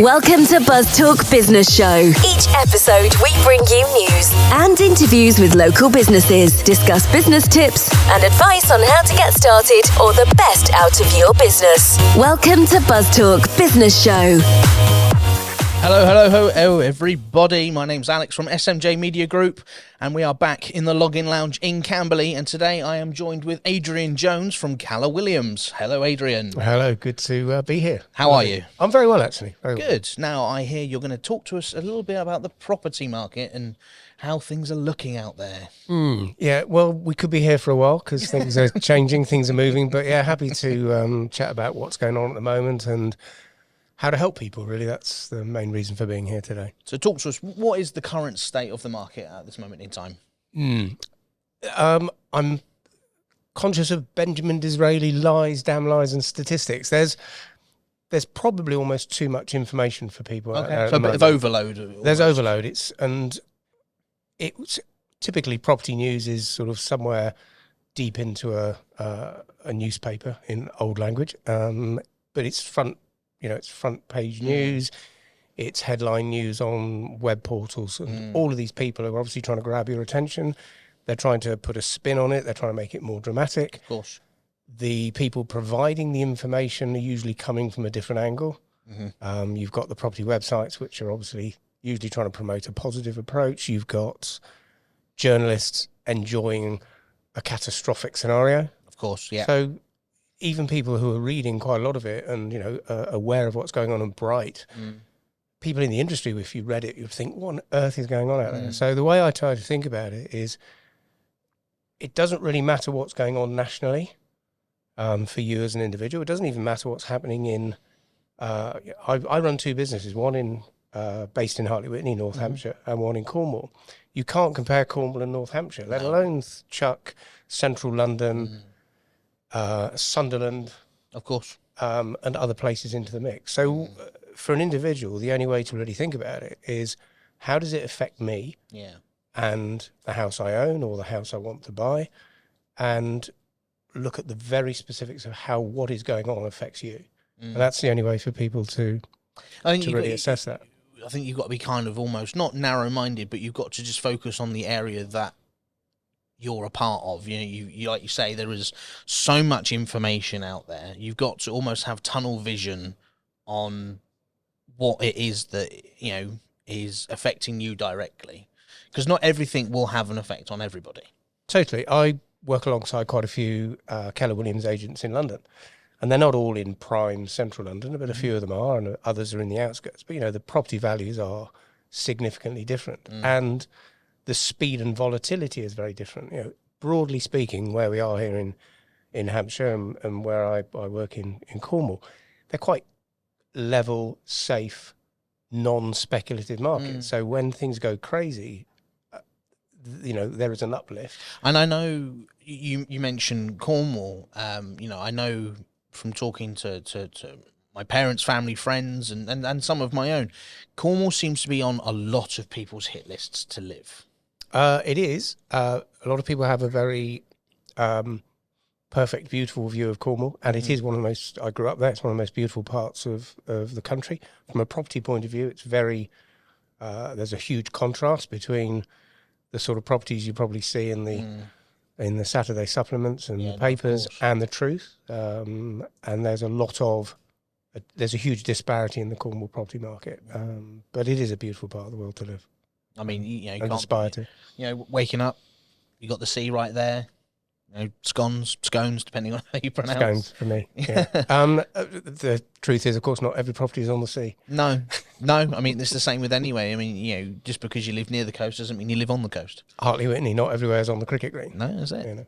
Welcome to Buzz Talk Business Show. Each episode, we bring you news and interviews with local businesses, discuss business tips and advice on how to get started or the best out of your business. Welcome to Buzz Talk Business Show. Hello, everybody. My name's Alex from SMJ Media Group, and we are back in the Login Lounge in Camberley. And today I am joined with Adrian Jones from Keller Williams. Hello, Adrian. Hello, good to be here. How are you? I'm very well, actually. Very Good. Now, I hear you're going to talk to us a little bit about the property market and how things are looking out there. Yeah, well, we could be here for a while because things are changing, things are moving. But yeah, happy to chat about what's going on at the moment and how to help people, really. That's the main reason for being here today. So talk to us, what is the current state of the market at this moment in time? I'm conscious of Benjamin Disraeli lies, damn lies and statistics. There's probably almost too much information for people. Okay, so a bit of overload. Almost. There's overload. It's typically property news is sort of somewhere deep into a newspaper in old language, but it's front page news, it's headline news on web portals, and all of these people are obviously trying to grab your attention. They're trying to put a spin on it. They're trying to make it more dramatic. Of course. The people providing the information are usually coming from a different angle. You've got the property websites, which are obviously usually trying to promote a positive approach. You've got journalists enjoying a catastrophic scenario. Of course, yeah. So even people who are reading quite a lot of it and, aware of what's going on and bright, people in the industry, if you read it, you'd think, what on earth is going on out there? So the way I try to think about it is it doesn't really matter what's going on nationally for you as an individual. It doesn't even matter what's happening in... I run two businesses, one based in Hartley Whitney, North Hampshire, and one in Cornwall. You can't compare Cornwall and North Hampshire, let alone chuck central London... Sunderland, of course, and other places into the mix. So for an individual, the only way to really think about it is how does it affect me and the house I own or the house I want to buy, and look at the very specifics of how what is going on affects you. And that's the only way for people to really assess that. I think you've got to be kind of almost not narrow-minded, but you've got to just focus on the area that you're a part of. You like you say, there is so much information out there. You've got to almost have tunnel vision on what it is that is affecting you directly, because not everything will have an effect on everybody. Totally. I work alongside quite a few Keller Williams agents in London, and they're not all in prime central London, but a few of them are, and others are in the outskirts. But the property values are significantly different, and the speed and volatility is very different. Broadly speaking, where we are here in Hampshire and where I work in Cornwall, they're quite level, safe, non-speculative markets. So when things go crazy, there is an uplift. And I know you mentioned Cornwall. I know from talking to my parents, family, friends, and some of my own, Cornwall seems to be on a lot of people's hit lists to live. It is. A lot of people have a very perfect, beautiful view of Cornwall, and it is one of the most... I grew up there. It's one of the most beautiful parts of the country. From a property point of view, it's very... there's a huge contrast between the sort of properties you probably see in the Saturday supplements and the papers and the truth. And there's a lot of... there's a huge disparity in the Cornwall property market, but it is a beautiful part of the world to live. I mean, you can't aspire to. Waking up, you got the sea right there. Scones, depending on how you pronounce. Scones for me. Yeah. The truth is, of course, not every property is on the sea. No. I mean, it's the same with anyway. I mean, just because you live near the coast doesn't mean you live on the coast. Hartley Whitney, not everywhere is on the cricket green. No, is it?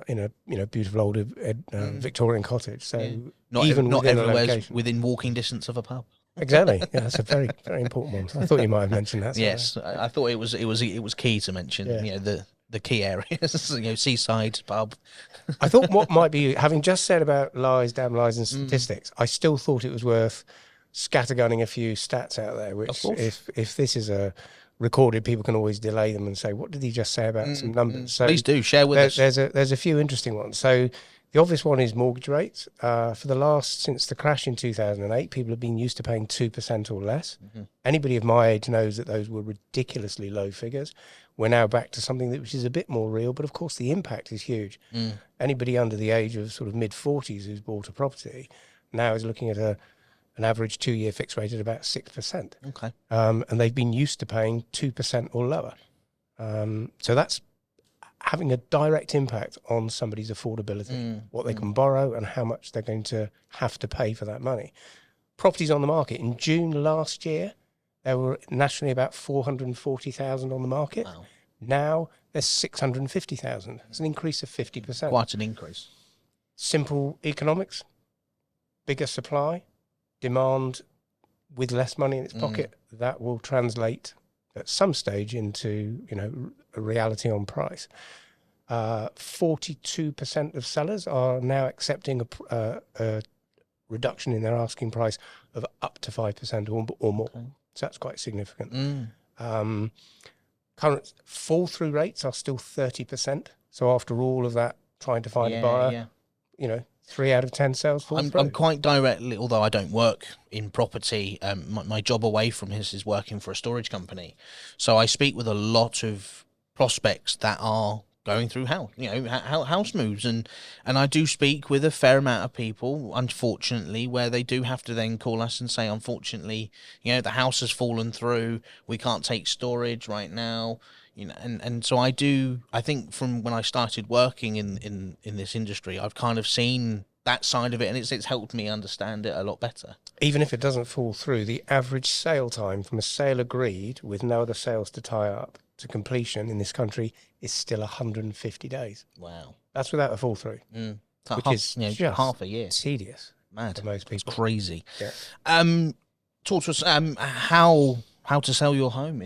In a beautiful old Victorian cottage. So not everywhere within walking distance of a pub. Exactly. Yeah, that's a very, very important one. I thought you might have mentioned that. Yes, I thought it was key to mention. The key areas, seaside, pub. I thought what might be, having just said about lies, damn lies and statistics, I still thought it was worth scattergunning a few stats out there, which if this is a recorded, people can always delay them and say, what did he just say about some numbers? So please do, share with us. There's a few interesting ones. So The obvious one is mortgage rates. Since the crash in 2008, people have been used to paying 2% or less. Mm-hmm. Anybody of my age knows that those were ridiculously low figures. We're now back to something which is a bit more real, but of course the impact is huge. Anybody under the age of sort of mid-40s who's bought a property now is looking at an average 2-year fixed rate at about 6%. Okay. And they've been used to paying 2% or lower. So that's having a direct impact on somebody's affordability, what they can borrow and how much they're going to have to pay for that money. Properties on the market. In June last year, there were nationally about 440,000 on the market. Wow. Now there's 650,000. It's an increase of 50%. Quite an increase. Simple economics, bigger supply, demand with less money in its pocket. That will translate at some stage into, a reality on price. 42% of sellers are now accepting a reduction in their asking price of up to 5% or more. Okay. So that's quite significant. Current fall-through rates are still 30%. So after all of that, trying to find a buyer, 3 out of 10 sales fall through. I'm quite directly, although I don't work in property, my job away from this is working for a storage company. So I speak with a lot of prospects that are going through house moves, and I do speak with a fair amount of people, unfortunately, where they do have to then call us and say, unfortunately, the house has fallen through, we can't take storage right now. And so I think from when I started working in this industry, I've kind of seen that side of it, and it's helped me understand it a lot better. Even if it doesn't fall through, the average sale time from a sale agreed with no other sales to tie up to completion in this country is still 150 days. Wow. That's without a fall through, which is just half a year. Tedious. Mad. For most people. It's crazy. Yeah. Talk to us how to sell your home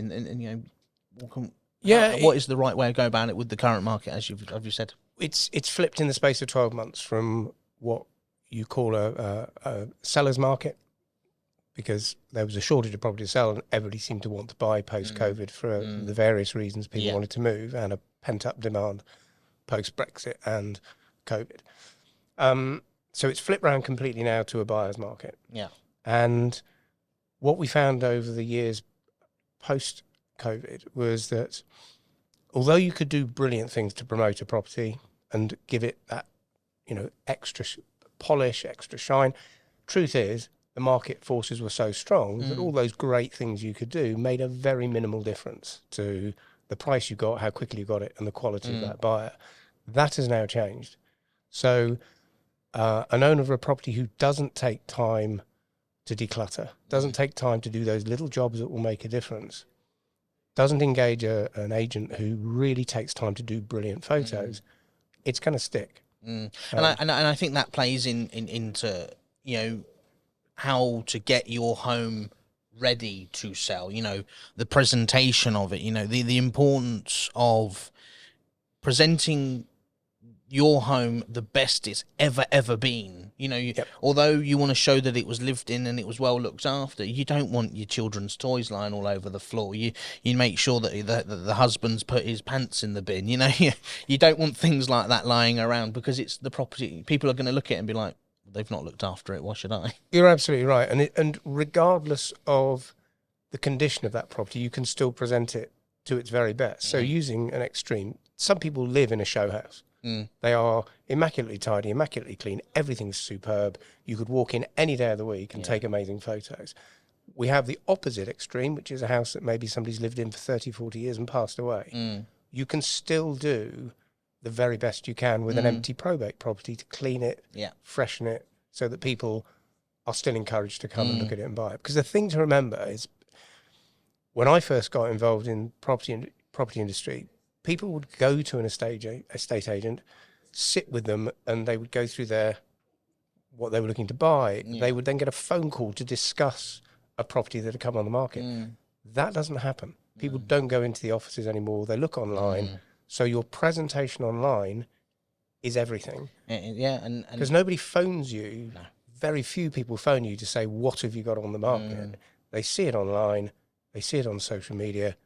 what is the right way to go about it with the current market, as you've said? It's flipped in the space of 12 months from what you call a seller's market, because there was a shortage of property to sell and everybody seemed to want to buy post-COVID for the various reasons people wanted to move, and a pent-up demand post-Brexit and COVID. So it's flipped around completely now to a buyer's market. Yeah. And what we found over the years post-COVID was that although you could do brilliant things to promote a property and give it that, extra polish, extra shine, truth is the market forces were so strong that all those great things you could do made a very minimal difference to the price you got, how quickly you got it, and the quality of that buyer. That has now changed. So an owner of a property who doesn't take time to declutter, doesn't take time to do those little jobs that will make a difference, doesn't engage an agent who really takes time to do brilliant photos, it's going to stick. And I think that plays into how to get your home ready to sell. The presentation of it. The importance of presenting your home the best it's ever been. Although you want to show that it was lived in and it was well looked after, you don't want your children's toys lying all over the floor. You make sure that the husband's put his pants in the bin. You don't want things like that lying around, because it's the property. People are going to look at it and be like, they've not looked after it, why should I? You're absolutely right. And regardless of the condition of that property, you can still present it to its very best. So using an extreme, some people live in a show house. They are immaculately tidy, immaculately clean. Everything's superb. You could walk in any day of the week and take amazing photos. We have the opposite extreme, which is a house that maybe somebody's lived in for 30, 40 years and passed away. You can still do the very best you can with an empty probate property to clean it, freshen it, so that people are still encouraged to come and look at it and buy it. Because the thing to remember is, when I first got involved in property industry, people would go to an estate agent, sit with them, and they would go through what they were looking to buy. They would then get a phone call to discuss a property that had come on the market. That doesn't happen. People don't go into the offices anymore. They look online. So your presentation online is everything. And because nobody phones you. No. Very few people phone you to say, what have you got on the market? They see it online, they see it on social media,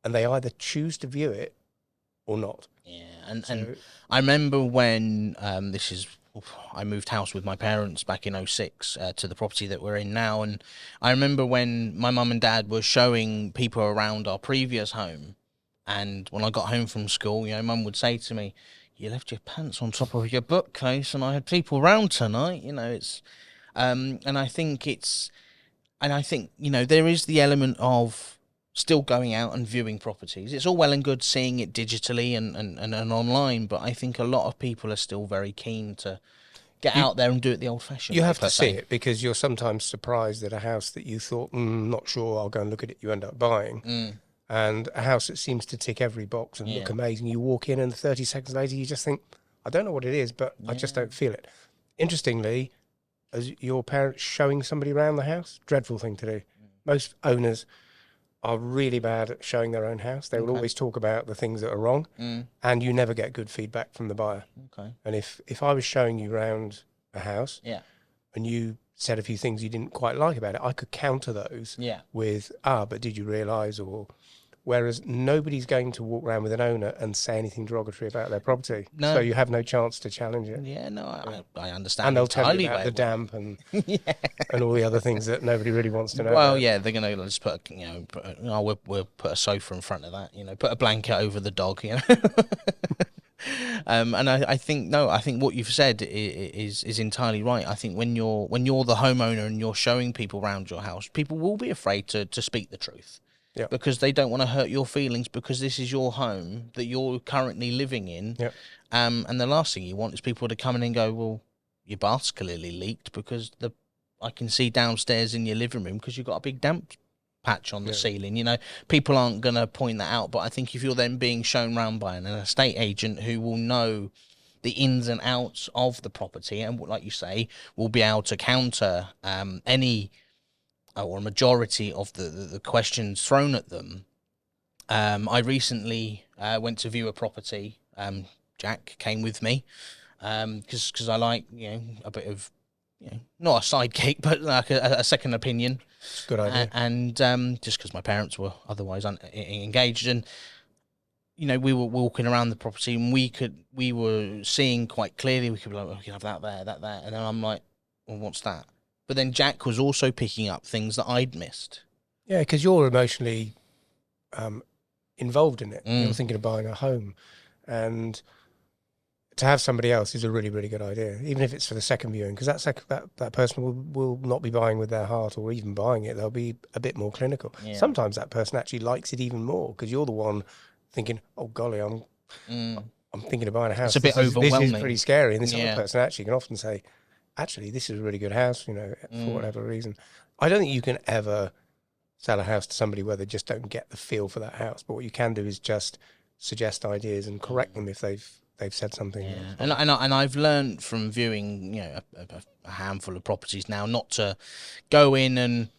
and they either choose to view it or not. Yeah. And I remember when I moved house with my parents back in '06 to the property that we're in now, and I remember when my mum and dad were showing people around our previous home, and when I got home from school, mum would say to me, "You left your pants on top of your bookcase, and I had people round tonight." It's, and I think there is the element of still going out and viewing properties. It's all well and good seeing it digitally and online, but I think a lot of people are still very keen to get out there and do it the old-fashioned way. You have to see it, because you're sometimes surprised that a house that you thought, not sure, I'll go and look at it, you end up buying. And a house that seems to tick every box and look amazing, you walk in and 30 seconds later you just think, I don't know what it is, but I just don't feel it. Interestingly, as your parents showing somebody around the house, dreadful thing to do. Most owners are really bad at showing their own house. They will always talk about the things that are wrong, and you never get good feedback from the buyer. And if I was showing you around a house, and you said a few things you didn't quite like about it, I could counter those with, but did you realise, or... Whereas nobody's going to walk around with an owner and say anything derogatory about their property. No. So you have no chance to challenge it. I understand. And they'll tell you about the damp and and all the other things that nobody really wants to know Well, about. they're going to just put, we'll put a sofa in front of that, put a blanket over the dog, And I think what you've said is entirely right. I think when you're the homeowner and you're showing people around your house, people will be afraid to speak the truth. Because they don't want to hurt your feelings, because this is your home that you're currently living in. And the last thing you want is people to come in and go, well, your bath's clearly leaked because I can see downstairs in your living room because you've got a big damp patch on the ceiling. People aren't going to point that out. But I think if you're then being shown round by an estate agent who will know the ins and outs of the property and, like you say, will be able to counter any... or a majority of the questions thrown at them. I recently went to view a property. Jack came with me because I like a bit of not a sidekick, but like a second opinion. Good idea. And just because my parents were otherwise engaged, and we were walking around the property, and we were seeing quite clearly. We could be like, we can have that there, and then I'm like, well, what's that? But then Jack was also picking up things that I'd missed. Yeah, because you're emotionally involved in it. You're thinking of buying a home. And to have somebody else is a really, really good idea, even if it's for the second viewing, because that person will not be buying with their heart or even buying it. They'll be a bit more clinical. Yeah. Sometimes that person actually likes it even more because you're the one thinking, oh, golly, I'm thinking of buying a house. It's a bit overwhelming. This is pretty scary. And this other person actually can often say, actually, this is a really good house, for whatever reason. I don't think you can ever sell a house to somebody where they just don't get the feel for that house. But what you can do is just suggest ideas and correct them if they've said something. Yeah. And I've learned from viewing, a handful of properties now, not to go in and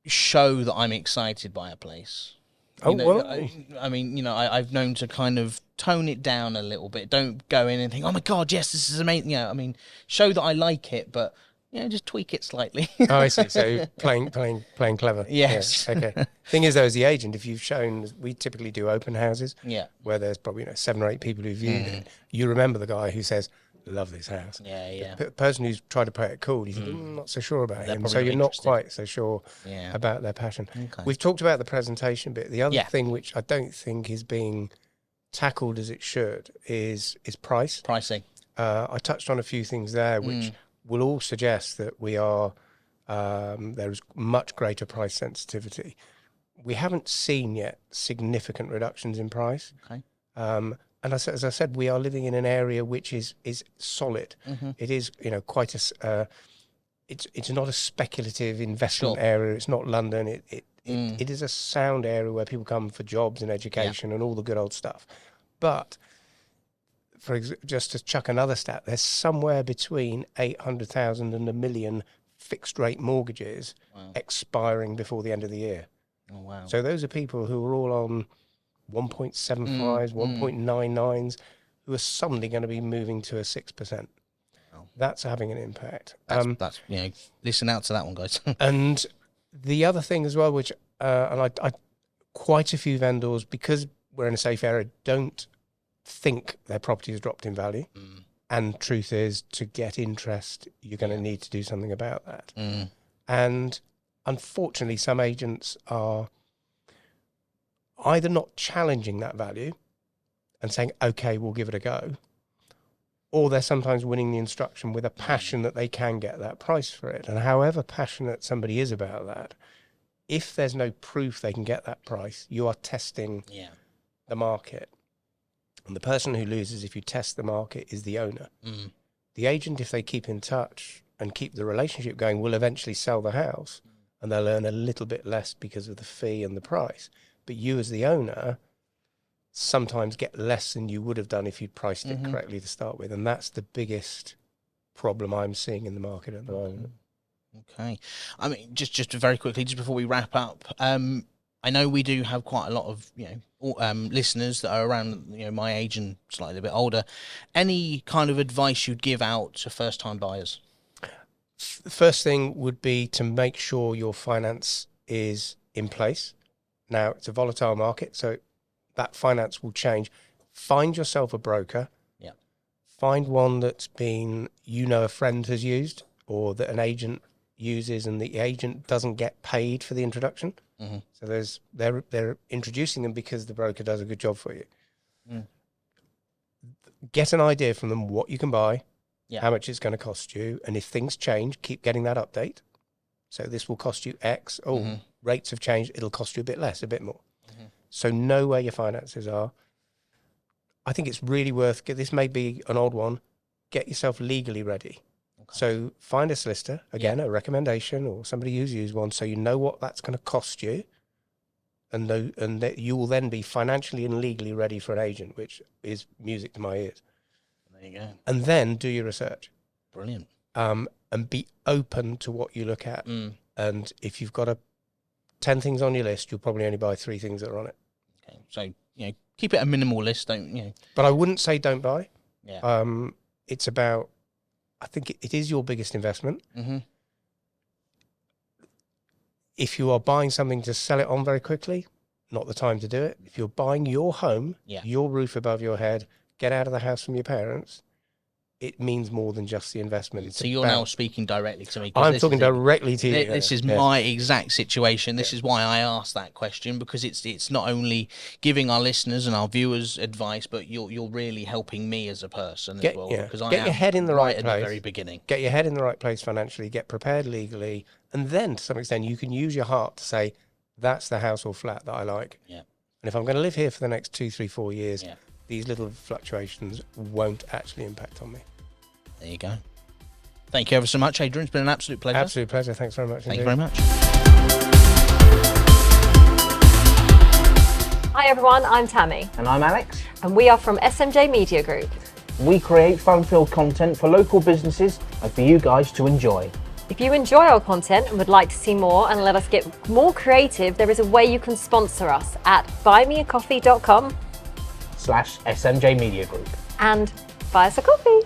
show that I'm excited by a place. I've known to kind of tone it down a little bit. Don't go in and think, oh my God, yes, this is amazing. Show that I like it, but just tweak it slightly. Oh, I see. So playing clever. Yes. Yeah, okay. Thing is, though, as the agent, if you've shown, we typically do open houses. Yeah. Where there's probably 7 or 8 people who viewed it. You remember the guy who says, love this house. Yeah. The person who's tried to play it cool, you think, I'm not so sure about him. So you're not quite so sure about their passion. Okay. We've talked about the presentation bit. The other thing which I don't think is being tackled as it should is price. Pricing. I touched on a few things there which will all suggest that we are there is much greater price sensitivity. We haven't seen yet significant reductions in price. Okay. And as I said, we are living in an area which is solid. Mm-hmm. It is, quite a. It's not a speculative investment area. It's not London. It is a sound area where people come for jobs and education and all the good old stuff. But just to chuck another stat, there's somewhere between 800,000 and 1 million fixed rate mortgages expiring before the end of the year. Oh wow! So those are people who are all on 1.75s, 1.99s, who are suddenly going to be moving to a 6%. Wow. That's having an impact. That's listen out to that one, guys. And the other thing as well, which and I quite a few vendors, because we're in a safe area, don't think their property has dropped in value. And truth is, to get interest, you're going to need to do something about that. And unfortunately, some agents are either not challenging that value and saying, okay, we'll give it a go, or they're sometimes winning the instruction with a passion that they can get that price for it. And however passionate somebody is about that, if there's no proof they can get that price, you are testing the market. And the person who loses if you test the market is the owner. The agent, if they keep in touch and keep the relationship going, will eventually sell the house, and they'll earn a little bit less because of the fee and the price. But you as the owner sometimes get less than you would have done if you'd priced it correctly to start with. And that's the biggest problem I'm seeing in the market at the moment. Okay. I mean, just very quickly, just before we wrap up, I know we do have quite a lot of, listeners that are around, my age and slightly a bit older. Any kind of advice you'd give out to first-time buyers? The first thing would be to make sure your finance is in place. Now, it's a volatile market, so that finance will change. Find yourself a broker. Yeah. Find one that's been, a friend has used, or that an agent uses, and the agent doesn't get paid for the introduction. So they're introducing them because the broker does a good job for you. Get an idea from them what you can buy, how much it's going to cost you, and if things change, keep getting that update. So this will cost you X. Rates have changed, it'll cost you a bit less, a bit more. So know where your finances are. I think it's really worth, this may be an old one, get yourself legally ready. So find a solicitor, again, a recommendation, or somebody who's used one, so you know what that's going to cost you, and that you will then be financially and legally ready for an agent, which is music to my ears. There you go. And then do your research. Brilliant. And be open to what you look at. And if you've got 10 things on your list, you'll probably only buy 3 things that are on it. Okay. So, keep it a minimal list, don't. But I wouldn't say don't buy. Yeah. It's about, I think it is your biggest investment. If you are buying something to sell it on very quickly, not the time to do it. If you're buying your home, your roof above your head, get out of the house from your parents, it means more than just the investment. So you're now speaking directly to me. I'm talking directly to you. This is my exact situation. This is why I asked that question, because it's not only giving our listeners and our viewers advice, but you're really helping me as a person as well. Because get your head in the right place at the very beginning. Get your head in the right place financially. Get prepared legally, and then to some extent you can use your heart to say, "That's the house or flat that I like." Yeah. And if I'm going to live here for the next 2, 3, 4 years, these little fluctuations won't actually impact on me. There you go. Thank you ever so much, Adrian. It's been an absolute pleasure. Absolute pleasure. Thanks very much. Thank you very much. Hi everyone, I'm Tammy. And I'm Alex. And we are from SMJ Media Group. We create fun-filled content for local businesses and for you guys to enjoy. If you enjoy our content and would like to see more and let us get more creative, there is a way you can sponsor us at buymeacoffee.com/SMJ Media Group. and buy us a coffee.